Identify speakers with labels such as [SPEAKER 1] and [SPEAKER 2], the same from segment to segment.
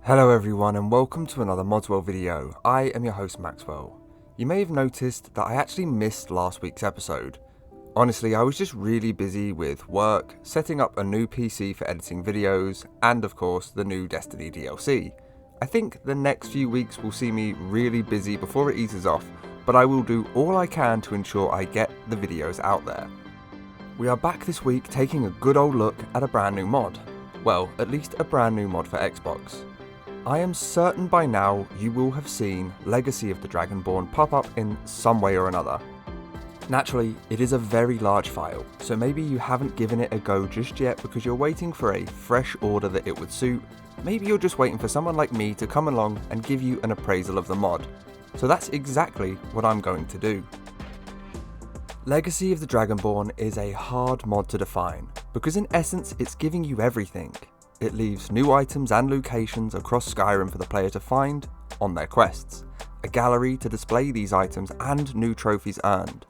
[SPEAKER 1] Hello everyone and welcome to another Modswell video. I am your host Maxwell. You may have noticed that I actually missed last week's episode. Honestly, I was just really busy with work, setting up a new PC for editing videos, and of course the new Destiny DLC. I think the next few weeks will see me really busy before it eases off, but I will do all I can to ensure I get the videos out there. We are back this week taking a good old look at a brand new mod. Well, at least a brand new mod for Xbox. I am certain by now you will have seen Legacy of the Dragonborn pop up in some way or another. Naturally, it is a very large file, so maybe you haven't given it a go just yet because you're waiting for a fresh order that it would suit. Maybe you're just waiting for someone like me to come along and give you an appraisal of the mod. So that's exactly what I'm going to do. Legacy of the Dragonborn is a hard mod to define, because in essence it's giving you everything. It leaves new items and locations across Skyrim for the player to find on their quests, a gallery to display these items and new trophies earned,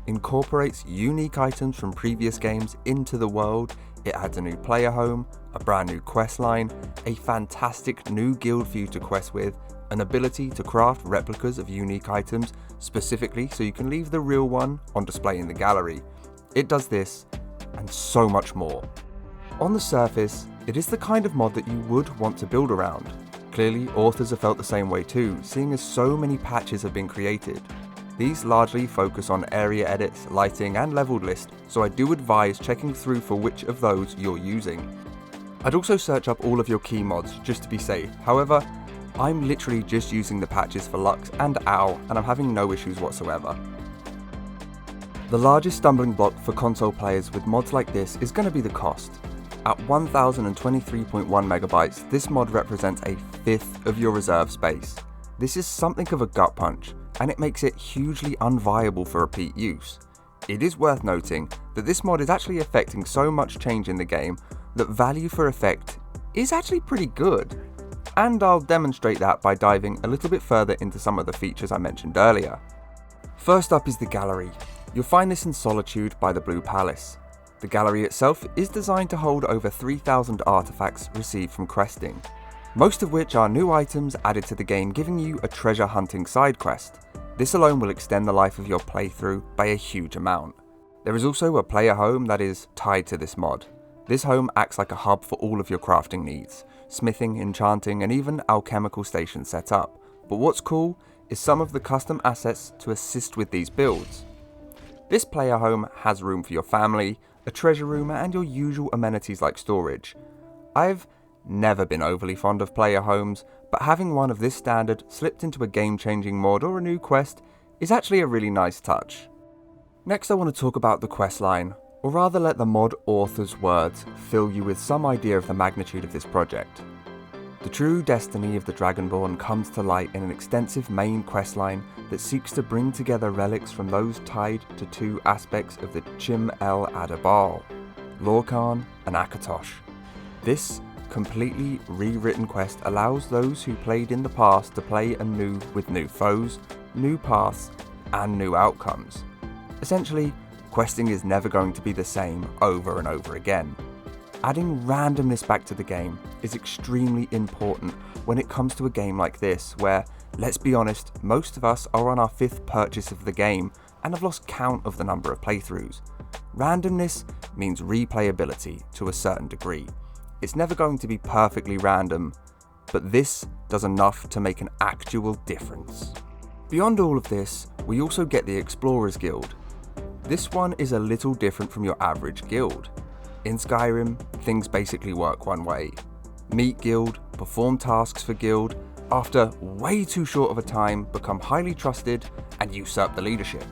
[SPEAKER 1] incorporates unique items from previous games into the world, it adds a new player home, a brand new quest line, a fantastic new guild for you to quest with, an ability to craft replicas of unique items specifically so you can leave the real one on display in the gallery. It does this and so much more. On the surface, it is the kind of mod that you would want to build around. Clearly, authors have felt the same way too, seeing as so many patches have been created. These largely focus on area edits, lighting and leveled list, so I do advise checking through for which of those you're using. I'd also search up all of your key mods just to be safe. However, I'm literally just using the patches for Lux and OW, and I'm having no issues whatsoever. The largest stumbling block for console players with mods like this is going to be the cost. At 1023.1 megabytes, this mod represents a fifth of your reserve space. This is something of a gut punch, and it makes it hugely unviable for repeat use. It is worth noting that this mod is actually affecting so much change in the game that value for effect is actually pretty good. And I'll demonstrate that by diving a little bit further into some of the features I mentioned earlier. First up is the gallery. You'll find this in Solitude by the Blue Palace. The gallery itself is designed to hold over 3,000 artifacts received from questing, most of which are new items added to the game, giving you a treasure hunting side quest. This alone will extend the life of your playthrough by a huge amount. There is also a player home that is tied to this mod. This home acts like a hub for all of your crafting needs, smithing, enchanting and even alchemical stations set up. But what's cool is some of the custom assets to assist with these builds. This player home has room for your family, a treasure room and your usual amenities like storage. I've never been overly fond of player homes, but having one of this standard slipped into a game-changing mod or a new quest is actually a really nice touch. Next I want to talk about the quest line, or rather let the mod author's words fill you with some idea of the magnitude of this project. The true destiny of the Dragonborn comes to light in an extensive main questline that seeks to bring together relics from those tied to two aspects of the Chim El Adabal, Lorcan and Akatosh. This completely rewritten quest allows those who played in the past to play anew with new foes, new paths and new outcomes. Essentially, questing is never going to be the same over and over again. Adding randomness back to the game is extremely important when it comes to a game like this, where, let's be honest, most of us are on our 5th purchase of the game and have lost count of the number of playthroughs. Randomness means replayability to a certain degree. It's never going to be perfectly random, but this does enough to make an actual difference. Beyond all of this, we also get the Explorers Guild. This one is a little different from your average guild. In Skyrim, things basically work one way. Meet guild, perform tasks for guild, after way too short of a time become highly trusted and usurp the leadership.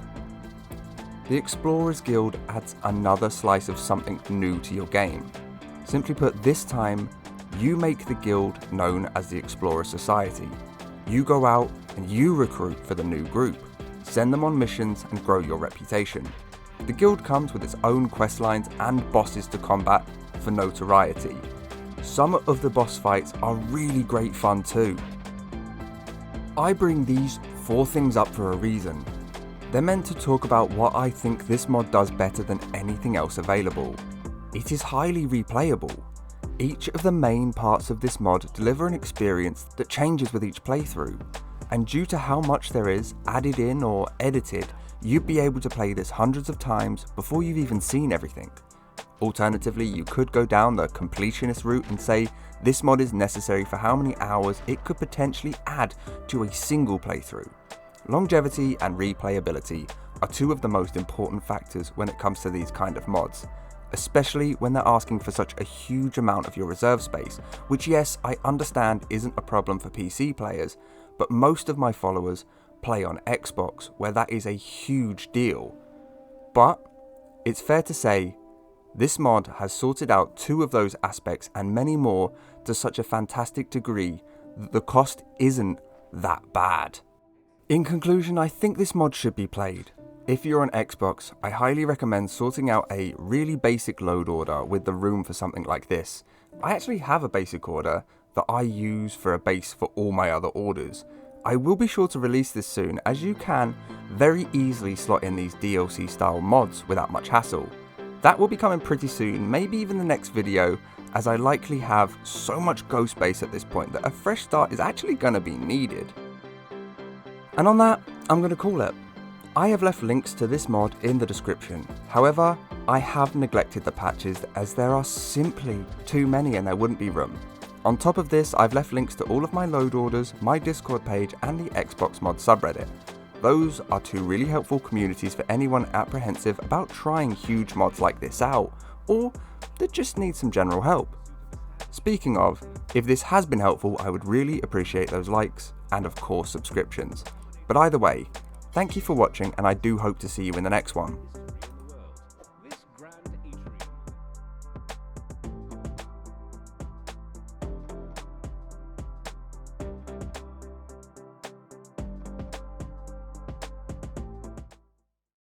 [SPEAKER 1] The Explorers Guild adds another slice of something new to your game. Simply put, this time, you make the guild known as the Explorer Society. You go out and you recruit for the new group, send them on missions and grow your reputation. The guild comes with its own questlines and bosses to combat for notoriety. Some of the boss fights are really great fun too. I bring these 4 things up for a reason. They're meant to talk about what I think this mod does better than anything else available. It is highly replayable. Each of the main parts of this mod deliver an experience that changes with each playthrough, and due to how much there is added in or edited, you'd be able to play this hundreds of times before you've even seen everything. Alternatively, you could go down the completionist route and say this mod is necessary for how many hours it could potentially add to a single playthrough. Longevity and replayability are two of the most important factors when it comes to these kind of mods, especially when they're asking for such a huge amount of your reserve space, which yes, I understand isn't a problem for PC players, but most of my followers play on Xbox, where that is a huge deal. But it's fair to say, this mod has sorted out two of those aspects and many more to such a fantastic degree that the cost isn't that bad. In conclusion, I think this mod should be played. If you're on Xbox, I highly recommend sorting out a really basic load order with the room for something like this. I actually have a basic order that I use for a base for all my other orders. I will be sure to release this soon, as you can very easily slot in these DLC style mods without much hassle. That will be coming pretty soon, maybe even the next video, as I likely have so much ghost base at this point that a fresh start is actually going to be needed. And on that, I'm going to call it. I have left links to this mod in the description. However, I have neglected the patches as there are simply too many and there wouldn't be room. On top of this, I've left links to all of my load orders, my Discord page and the Xbox mod subreddit. Those are two really helpful communities for anyone apprehensive about trying huge mods like this out, or that just need some general help. Speaking of, if this has been helpful, I would really appreciate those likes and of course subscriptions. But either way, thank you for watching and I do hope to see you in the next one.